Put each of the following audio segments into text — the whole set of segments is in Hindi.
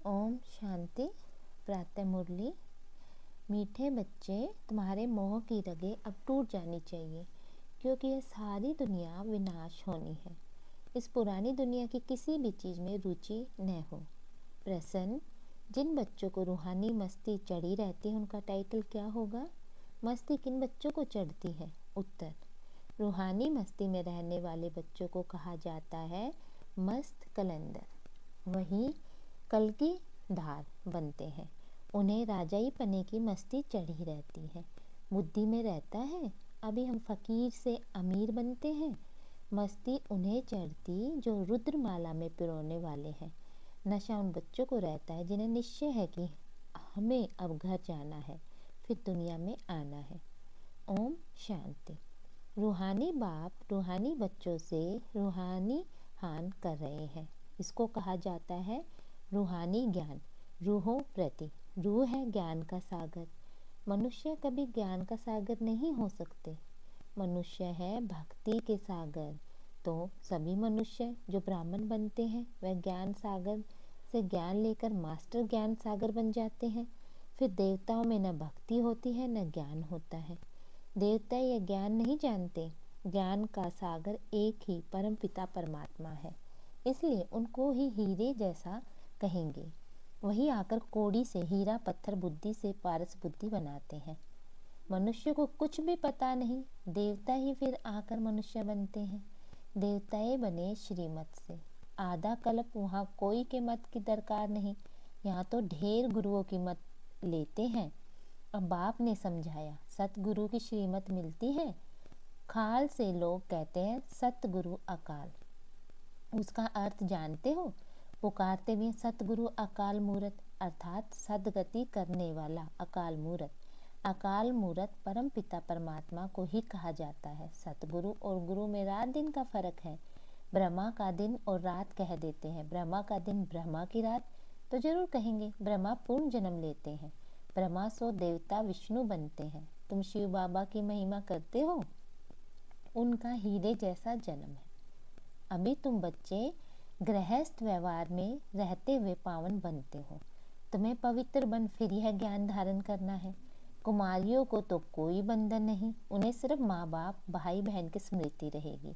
ओम शांति। प्रातः मुरली। मीठे बच्चे, तुम्हारे मोह की रगें अब टूट जानी चाहिए, क्योंकि यह सारी दुनिया विनाश होनी है। इस पुरानी दुनिया की किसी भी चीज़ में रुचि न हो। प्रसन्न, जिन बच्चों को रूहानी मस्ती चढ़ी रहती है उनका टाइटल क्या होगा? मस्ती किन बच्चों को चढ़ती है? उत्तर, रूहानी मस्ती में रहने वाले बच्चों को कहा जाता है मस्त कलंदर। वही कल की धार बनते हैं। उन्हें राजाई पने की मस्ती चढ़ी रहती है। बुद्धि में रहता है अभी हम फकीर से अमीर बनते हैं। मस्ती उन्हें चढ़ती जो रुद्रमाला में पिरोने वाले हैं। नशा उन बच्चों को रहता है जिन्हें निश्चय है कि हमें अब घर जाना है, फिर दुनिया में आना है। ओम शांति। रूहानी बाप रूहानी बच्चों से रूहानी हान कर रहे हैं। इसको कहा जाता है रूहानी ज्ञान। रूहों प्रति, रूह है ज्ञान का सागर। मनुष्य कभी ज्ञान का सागर नहीं हो सकते। मनुष्य है भक्ति के सागर। तो सभी मनुष्य जो ब्राह्मण बनते हैं वह ज्ञान सागर से ज्ञान लेकर मास्टर ज्ञान सागर बन जाते हैं। फिर देवताओं में न भक्ति होती है न ज्ञान होता है। देवता यह ज्ञान नहीं जानते। ज्ञान का सागर एक ही परम पिता परमात्मा है, इसलिए उनको ही हीरे जैसा कहेंगे। वही आकर कोड़ी से हीरा पत्थर बुद्धि से पारस बुद्धि बनाते हैं। मनुष्य को कुछ भी पता नहीं, देवता ही फिर आकर मनुष्य बनते हैं। देवताएं बने श्रीमत से। आधा कल्प वहाँ कोई के मत की दरकार नहीं, यहाँ तो ढेर गुरुओं की मत लेते हैं। अब बाप ने समझाया सतगुरु की श्रीमत मिलती है। खाल से लोग कहते हैं सतगुरु अकाल। उसका अर्थ जानते हो? पुकारते भी सतगुरु अकाल मूरत, अर्थात सदगति करने वाला अकाल मूरत। अकाल मूरत परम पिता परमात्मा को ही कहा जाता है। सतगुरु और गुरु में रात दिन का फर्क है। ब्रह्मा का दिन और रात कह देते हैं। ब्रह्मा का दिन ब्रह्मा की रात तो जरूर कहेंगे। ब्रह्मा पूर्ण जन्म लेते हैं। ब्रह्मा सो देवता विष्णु बनते हैं। तुम शिव बाबा की महिमा करते हो, उनका हीरे जैसा जन्म है। अभी तुम बच्चे गृहस्थ व्यवहार में रहते हुए पावन बनते हो। तुम्हें पवित्र बन फिर यह ज्ञान धारण करना है। कुमारियों को तो कोई बंधन नहीं, उन्हें सिर्फ माँ बाप भाई बहन की स्मृति रहेगी।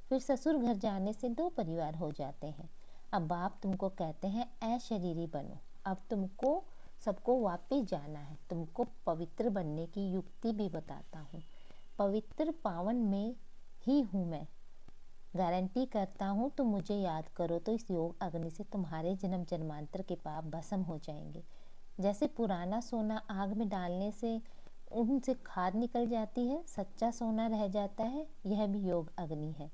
फिर ससुर घर जाने से दो परिवार हो जाते हैं। अब बाप तुमको कहते हैं अशरीरी बनो। अब तुमको सबको वापिस जाना है। तुमको पवित्र बनने की युक्ति भी बताता हूँ। पवित्र पावन में ही हूँ मैं। गारंटी करता हूँ तुम मुझे याद करो तो इस योग अग्नि से तुम्हारे जन्म जन्मांतर के पाप भस्म हो जाएंगे। जैसे पुराना सोना आग में डालने से उनसे खाद निकल जाती है, सच्चा सोना रह जाता है। यह भी योग अग्नि है।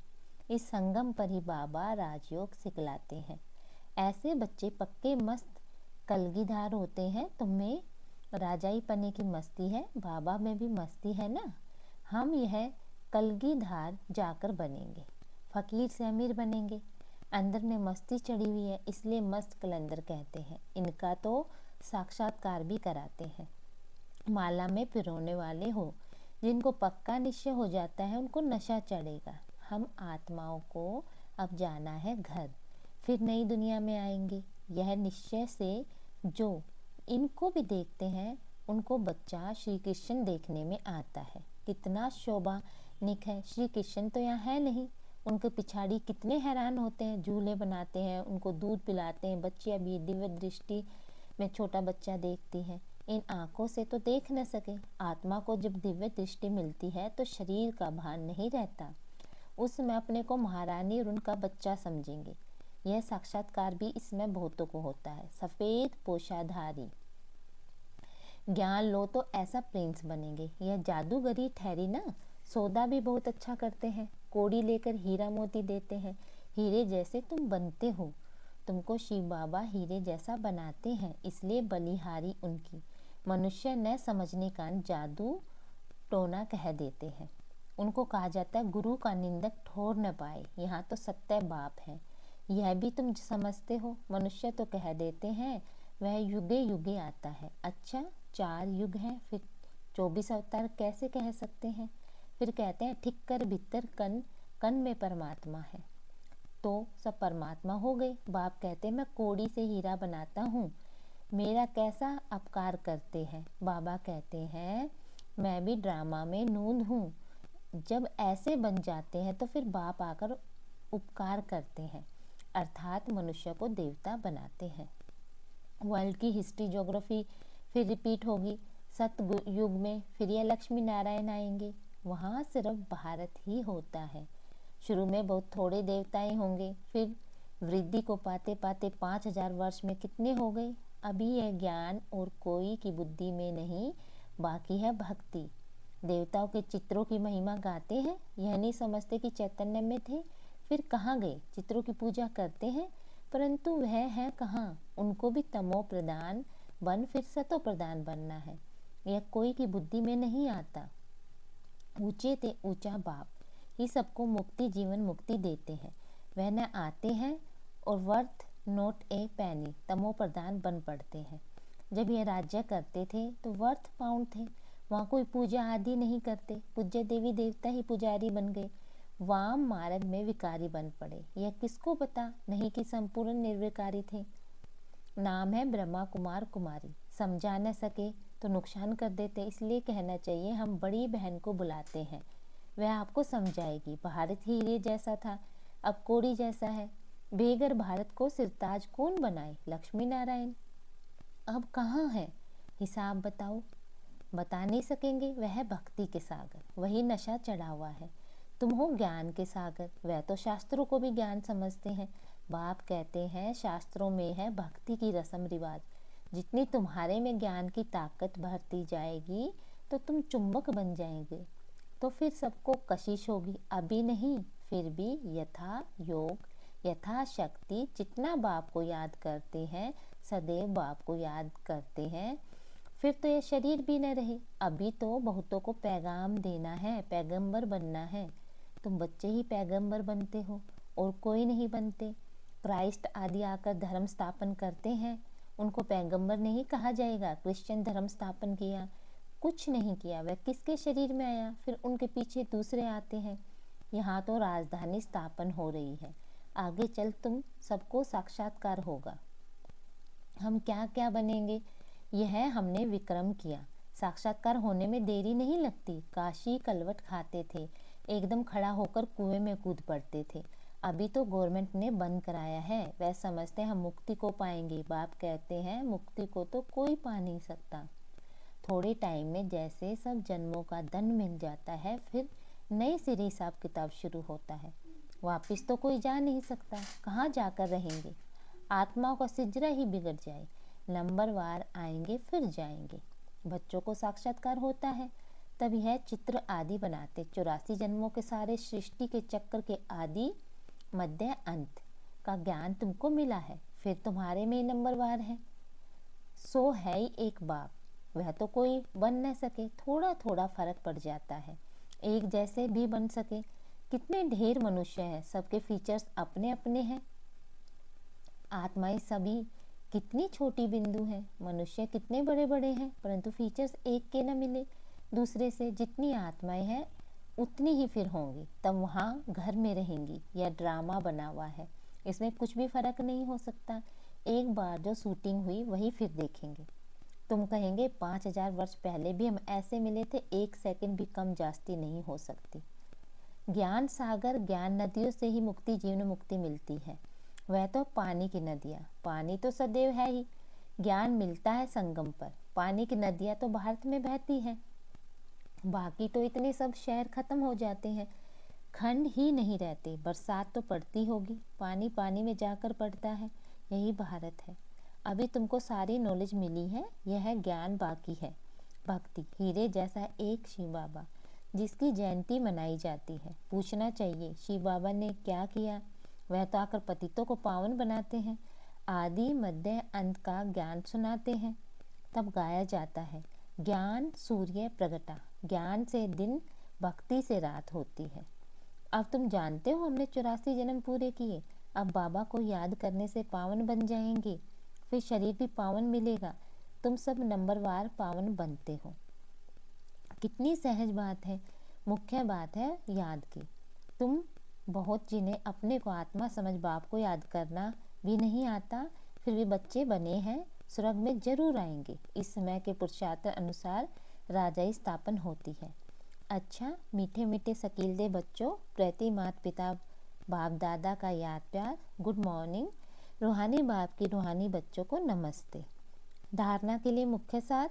इस संगम पर ही बाबा राजयोग सिखलाते हैं। ऐसे बच्चे पक्के मस्त कलगीधार होते हैं। तुम्हें राजाई पने की मस्ती है, बाबा में भी मस्ती है ना। हम यह कलगीधार जाकर बनेंगे, फकीर से अमीर बनेंगे। अंदर में मस्ती चढ़ी हुई है, इसलिए मस्त कलंदर कहते हैं। इनका तो साक्षात्कार भी कराते हैं। माला में पिरोने वाले हो, जिनको पक्का निश्चय हो जाता है उनको नशा चढ़ेगा। हम आत्माओं को अब जाना है घर, फिर नई दुनिया में आएंगे। यह निश्चय से जो इनको भी देखते हैं उनको बच्चा श्री कृष्ण देखने में आता है। कितना शोभानिक है। श्री कृष्ण तो यहाँ है नहीं। उनके पिछाड़ी कितने हैरान होते हैं। झूले बनाते हैं, उनको दूध पिलाते हैं। बच्चे अभी दिव्य दृष्टि में छोटा बच्चा देखती है। इन आँखों से तो देख न सके। आत्मा को जब दिव्य दृष्टि मिलती है तो शरीर का भान नहीं रहता। उसमें अपने को महारानी और उनका बच्चा समझेंगे। यह साक्षात्कार भी इसमें बहुतों को होता है। सफ़ेद पोशाधारी ज्ञान लो तो ऐसा प्रिंस बनेंगे। यह जादूगरी ठहरी ना। सौदा भी बहुत अच्छा करते हैं। कोड़ी लेकर हीरा मोती देते हैं। हीरे जैसे तुम बनते हो। तुमको शिव बाबा हीरे जैसा बनाते हैं, इसलिए बलिहारी उनकी। मनुष्य न समझने का जादू टोना कह देते हैं। उनको कहा जाता है गुरु का निंदक ठोर न पाए। यहाँ तो सत्य बाप है। यह भी तुम समझते हो। मनुष्य तो कह देते हैं वह युगे युगे आता है। अच्छा, 4 युग हैं, फिर 24 अवतार कैसे कह सकते हैं? फिर कहते हैं ठिक्कर भीतर कन, कन में परमात्मा है। तो सब परमात्मा हो गए। बाप कहते मैं कोड़ी से हीरा बनाता हूँ, मेरा कैसा अपकार करते हैं। बाबा कहते हैं मैं भी ड्रामा में नूंद हूँ। जब ऐसे बन जाते हैं तो फिर बाप आकर उपकार करते हैं, अर्थात मनुष्य को देवता बनाते हैं। वर्ल्ड की हिस्ट्री ज्योग्राफी फिर रिपीट होगी। सतयुग में फिर ये लक्ष्मी नारायण आएंगे, वहाँ सिर्फ भारत ही होता है। शुरू में बहुत थोड़े देवताएं होंगे, फिर वृद्धि को पाते पाते 5000 वर्ष में कितने हो गए। अभी यह ज्ञान और कोई की बुद्धि में नहीं, बाकी है भक्ति। देवताओं के चित्रों की महिमा गाते हैं, यह नहीं समझते कि चैतन्य में थे, फिर कहाँ गए। चित्रों की पूजा करते हैं परंतु वह है कहाँ। उनको भी तमो प्रदान बन फिर सतो प्रदान बनना है, यह कोई की बुद्धि में नहीं आता। ऊंचे ते ऊंचा बाप ही सबको मुक्ति जीवन मुक्ति देते हैं। वह न आते हैं और वर्थ नोट ए पैनी तमो प्रदान बन पड़ते हैं। जब यह राज्य करते थे तो वर्थ पाउंड थे, वहाँ कोई पूजा आदि नहीं करते, पूज्य देवी देवता ही पुजारी बन गए। वाम मार्ग में विकारी बन पड़े, यह किसको पता नहीं कि संपूर्ण निर्विकारी थे। नाम है ब्रह्मा कुमार कुमारी, समझा न सके तो नुकसान कर देते, इसलिए कहना चाहिए हम बड़ी बहन को बुलाते हैं, वह आपको समझाएगी। भारत हीरे जैसा था, अब कोड़ी जैसा है। बेगर भारत को सिरताज कौन बनाए, लक्ष्मी नारायण। अब कहाँ है हिसाब बताओ, बता नहीं सकेंगे। वह भक्ति के सागर, वही नशा चढ़ा हुआ है। तुम हो ज्ञान के सागर, वह तो शास्त्रों को भी ज्ञान समझते हैं। बाप कहते हैं शास्त्रों में है भक्ति की रस्म रिवाज, जितनी तुम्हारे में ज्ञान की ताकत भरती जाएगी तो तुम चुंबक बन जाएंगे, तो फिर सबको कशिश होगी। अभी नहीं, फिर भी यथा योग यथा शक्ति जितना बाप को याद करते हैं, सदैव बाप को याद करते हैं, फिर तो ये शरीर भी न रहे। अभी तो बहुतों को पैगाम देना है, पैगंबर बनना है। तुम बच्चे ही पैगंबर बनते हो और कोई नहीं बनते। क्राइस्ट आदि आकर धर्म स्थापन करते हैं, उनको पैगंबर नहीं कहा जाएगा। क्रिश्चियन धर्म स्थापन किया, कुछ नहीं किया, वह किसके शरीर में आया, फिर उनके पीछे दूसरे आते हैं। यहाँ तो राजधानी स्थापन हो रही है, आगे चल तुम सबको साक्षात्कार होगा। हम क्या क्या बनेंगे, यह हमने विक्रम किया। साक्षात्कार होने में देरी नहीं लगती। काशी कलवट खाते थे, एकदम खड़ा होकर कुएं में कूद पड़ते थे। अभी तो गवर्नमेंट ने बंद कराया है, वह समझते हैं हम मुक्ति को पाएंगे। बाप कहते हैं मुक्ति को तो कोई पा नहीं सकता। थोड़े टाइम में जैसे सब जन्मों का दंड मिल जाता है, फिर नए सिरे हिसाब किताब शुरू होता है। वापिस तो कोई जा नहीं सकता, कहाँ जाकर रहेंगे। आत्माओं का सिजरा ही बिगड़ जाए, नंबरवार आएंगे फिर जाएंगे। बच्चों को साक्षात्कार होता है, तब यह चित्र आदि बनाते। 84 जन्मों के सारे सृष्टि के चक्र के आदि मध्य अंत का ज्ञान तुमको मिला है, फिर तुम्हारे में नंबरवार है। सो है ही एक बाप, वह तो कोई बन न सके, थोड़ा थोड़ा फर्क पड़ जाता है। एक जैसे भी बन सके, कितने ढेर मनुष्य हैं, सबके फीचर्स अपने अपने हैं। आत्माएं सभी कितनी छोटी बिंदु हैं, मनुष्य कितने बड़े बड़े हैं, परंतु फीचर्स एक के न मिले दूसरे से। जितनी आत्माएं हैं उतनी ही फिर होंगी, तब वहाँ घर में रहेंगी। यह ड्रामा बना हुआ है, इसमें कुछ भी फर्क नहीं हो सकता। एक बार जो शूटिंग हुई वही फिर देखेंगे। तुम कहेंगे 5000 वर्ष पहले भी हम ऐसे मिले थे, एक सेकंड भी कम जास्ती नहीं हो सकती। ज्ञान सागर ज्ञान नदियों से ही मुक्ति जीवन मुक्ति मिलती है। वह तो पानी की नदियाँ, पानी तो सदैव है ही, ज्ञान मिलता है संगम पर। पानी की नदियाँ तो भारत में बहती हैं, बाकी तो इतने सब शहर खत्म हो जाते हैं, खंड ही नहीं रहते। बरसात तो पड़ती होगी, पानी पानी में जाकर पड़ता है, यही भारत है। अभी तुमको सारी नॉलेज मिली है, यह ज्ञान बाकी है। भक्ति हीरे जैसा एक शिव बाबा जिसकी जयंती मनाई जाती है। पूछना चाहिए शिव बाबा ने क्या किया, वह तो आकर पतितों को पावन बनाते हैं। आदि मध्य अंत का ज्ञान सुनाते हैं, तब गाया जाता है ज्ञान सूर्य प्रगटा। ज्ञान से दिन, भक्ति से रात होती है। अब तुम जानते हो हमने 84 जन्म पूरे किए, अब बाबा को याद करने से पावन बन जाएंगे, फिर शरीर भी पावन मिलेगा। तुम सब नंबरवार पावन बनते हो। कितनी सहज बात है, मुख्य बात है याद की। तुम बहुत जिन्हें अपने को आत्मा समझ बाप को याद करना भी नहीं आता, फिर भी बच्चे बने हैं, स्वर्ग में जरूर आएंगे। इस समय के पुरुषार्थ अनुसार राजाई स्थापन होती है। अच्छा मीठे मीठे शकीलदे बच्चों, प्रति माता पिता बाप दादा का याद प्यार, गुड मॉर्निंग। रूहानी बाप की रूहानी बच्चों को नमस्ते। धारणा के लिए मुख्य सार,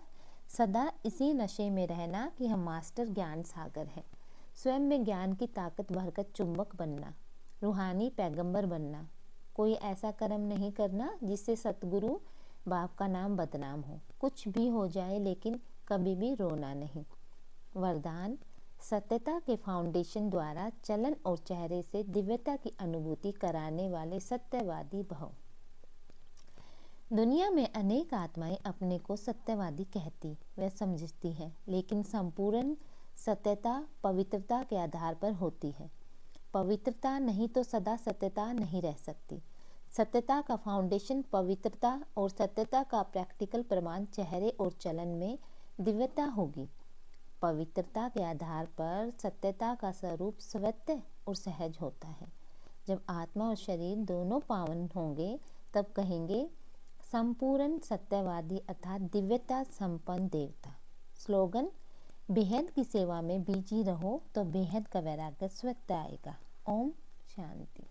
सदा इसी नशे में रहना कि हम मास्टर ज्ञान सागर हैं। स्वयं में ज्ञान की ताकत भरकर चुंबक बनना, रूहानी पैगंबर बनना। कोई ऐसा कर्म नहीं करना जिससे सतगुरु बाप का नाम बदनाम हो। कुछ भी हो जाए लेकिन कभी भी रोना नहीं। वरदान, सत्यता के फाउंडेशन द्वारा चलन और चेहरे से दिव्यता की अनुभूति कराने वाले सत्यवादी भव। दुनिया में अनेक आत्माएं अपने को सत्यवादी कहती व समझती हैं, लेकिन संपूर्ण सत्यता पवित्रता के आधार पर होती है। पवित्रता नहीं तो सदा सत्यता नहीं रह सकती। सत्यता का फाउंडेशन पवित्रता और सत्यता का प्रैक्टिकल प्रमाण चेहरे और चलन में दिव्यता होगी। पवित्रता के आधार पर सत्यता का स्वरूप सत्य और सहज होता है। जब आत्मा और शरीर दोनों पावन होंगे तब कहेंगे संपूर्ण सत्यवादी अर्थात दिव्यता संपन्न देवता। स्लोगन, बेहद की सेवा में बिजी रहो तो बेहद का वैराग्य स्वतः आएगा। ओम शांति।